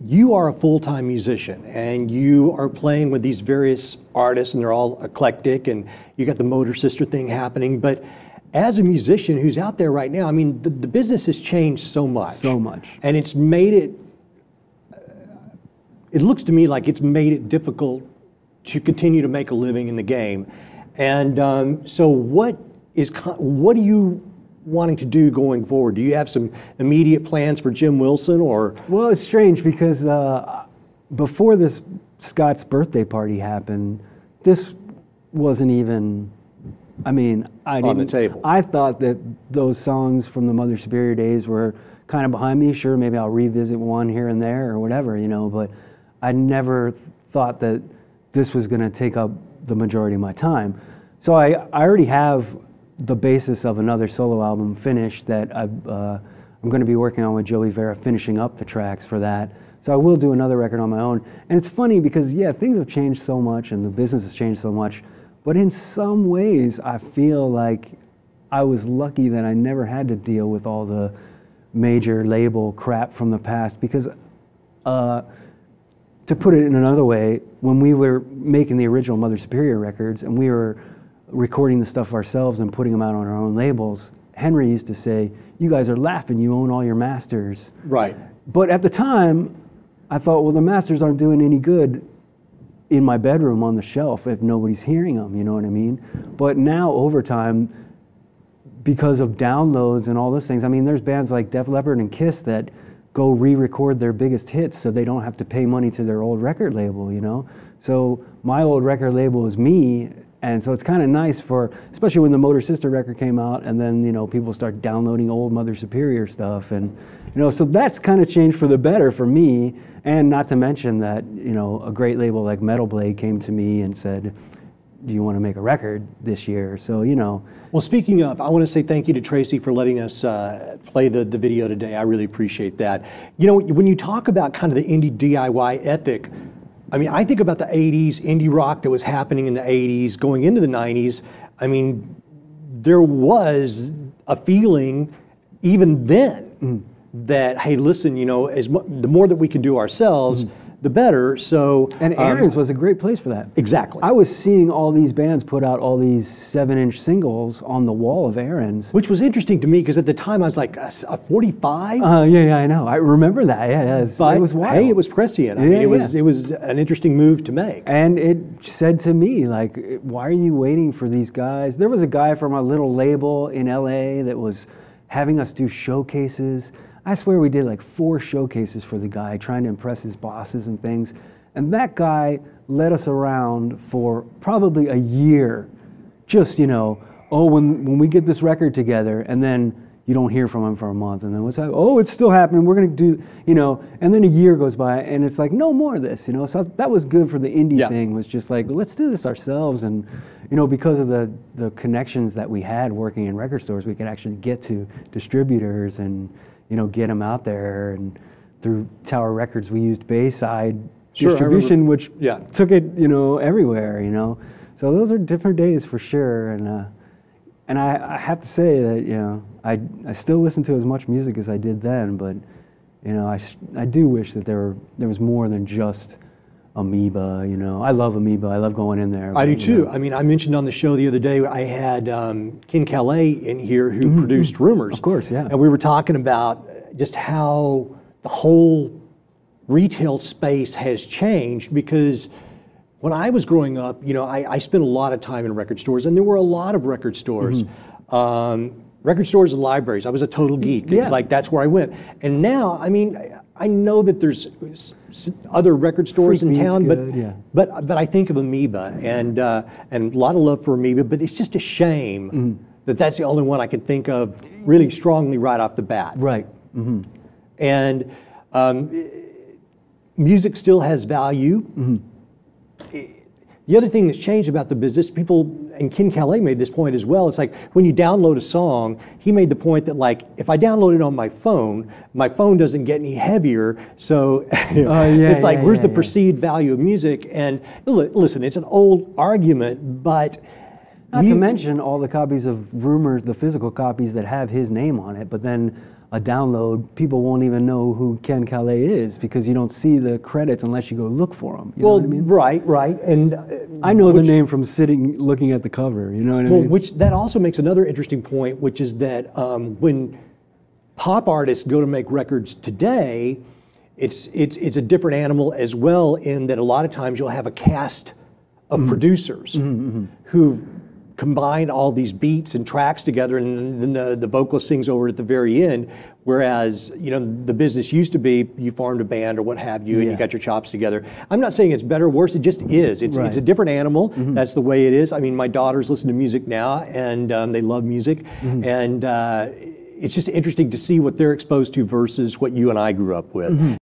you are a full-time musician and you are playing with these various artists and they're all eclectic and you got the Motor Sister thing happening, but as a musician who's out there right now, I mean, the business has changed so much. So much. And it's made it, it looks to me like it's made it difficult to continue to make a living in the game. And so what are you wanting to do going forward? Do you have some immediate plans for Jim Wilson, or? Well, it's strange because before this Scott's birthday party happened, this wasn't even, I mean, on the table. I thought that those songs from the Mother Superior days were kind of behind me. Sure, maybe I'll revisit one here and there or whatever, you know, but I never thought that this was going to take up the majority of my time. So I already have the basis of another solo album finished that I'm going to be working on with Joey Vera, finishing up the tracks for that. So I will do another record on my own. And it's funny because, yeah, things have changed so much and the business has changed so much, but in some ways I feel like I was lucky that I never had to deal with all the major label crap from the past, because to put it in another way, when we were making the original Mother Superior records and we were recording the stuff ourselves and putting them out on our own labels, Henry used to say, "You guys are laughing, you own all your masters." Right. But at the time, I thought, well, the masters aren't doing any good in my bedroom on the shelf if nobody's hearing them, you know what I mean? But now, over time, because of downloads and all those things, I mean, there's bands like Def Leppard and Kiss that go re-record their biggest hits so they don't have to pay money to their old record label, you know? So my old record label is me, and so it's kind of nice for, especially when the Motor Sister record came out and then, you know, people start downloading old Mother Superior stuff, and, you know, so that's kind of changed for the better for me. And not to mention that, you know, a great label like Metal Blade came to me and said, "Do you want to make a record this year?" So, you know. Well, speaking of, I want to say thank you to Tracy for letting us play the video today. I really appreciate that. You know, when you talk about kind of the indie DIY ethic, I mean, I think about the 80s, indie rock that was happening in the 80s, going into the 90s. I mean, there was a feeling even then that, hey, listen, you know, the more that we can do ourselves, the better. So, and Aaron's was a great place for that. Exactly. I was seeing all these bands put out all these 7-inch singles on the wall of Aaron's, which was interesting to me because at the time I was like, a 45. Yeah, I know. I remember that. Yeah, it was wild. Hey, it was prescient. I mean, it was an interesting move to make. And it said to me, like, why are you waiting for these guys? There was a guy from a little label in LA that was having us do showcases. I swear we did like 4 showcases for the guy, trying to impress his bosses and things. And that guy led us around for probably a year. Just, you know, oh, when we get this record together, and then you don't hear from him for a month. And then what's that? Oh, it's still happening. We're going to do, you know, and then a year goes by and it's like, no more of this, you know. So that was good for the indie thing, was just like, well, let's do this ourselves. And, you know, because of the connections that we had working in record stores, we could actually get to distributors and, you know, get them out there. And through Tower Records, we used Bayside distribution, which took it, you know, everywhere, you know. So those are different days for sure. And I have to say that, you know, I still listen to as much music as I did then, but, you know, I do wish that there was more than just Amoeba, you know. I love Amoeba. I love going in there. I do too. Know. I mean, I mentioned on the show the other day, I had Ken Calais in here who produced Rumors. Of course, yeah. And we were talking about just how the whole retail space has changed, because when I was growing up, you know, I spent a lot of time in record stores, and there were a lot of record stores. Record stores and libraries. I was a total geek. Yeah. Like, that's where I went. And now, I mean, I know that there's other record stores in town, but I think of Amoeba, and a lot of love for Amoeba, but it's just a shame that that's the only one I can think of really strongly right off the bat. Right. And music still has value. The other thing that's changed about the business, people, and Ken Calais made this point as well, it's like when you download a song, he made the point that, like, if I download it on my phone doesn't get any heavier, so it's like, where's the perceived value of music? And listen, it's an old argument, but... Not to mention all the copies of Rumors, the physical copies that have his name on it, but then a download, people won't even know who Ken Calais is because you don't see the credits unless you go look for them. You know what I mean? Right. And I know the name from sitting looking at the cover. You know what I mean? Which that also makes another interesting point, which is that when pop artists go to make records today, it's a different animal as well, in that a lot of times you'll have a cast of producers who've combined all these beats and tracks together, and then the vocalist sings over it at the very end. Whereas, you know, the business used to be you formed a band or what have you, and you got your chops together. I'm not saying it's better or worse, it just is. It's a different animal. That's the way it is. I mean, my daughters listen to music now, and they love music. And it's just interesting to see what they're exposed to versus what you and I grew up with.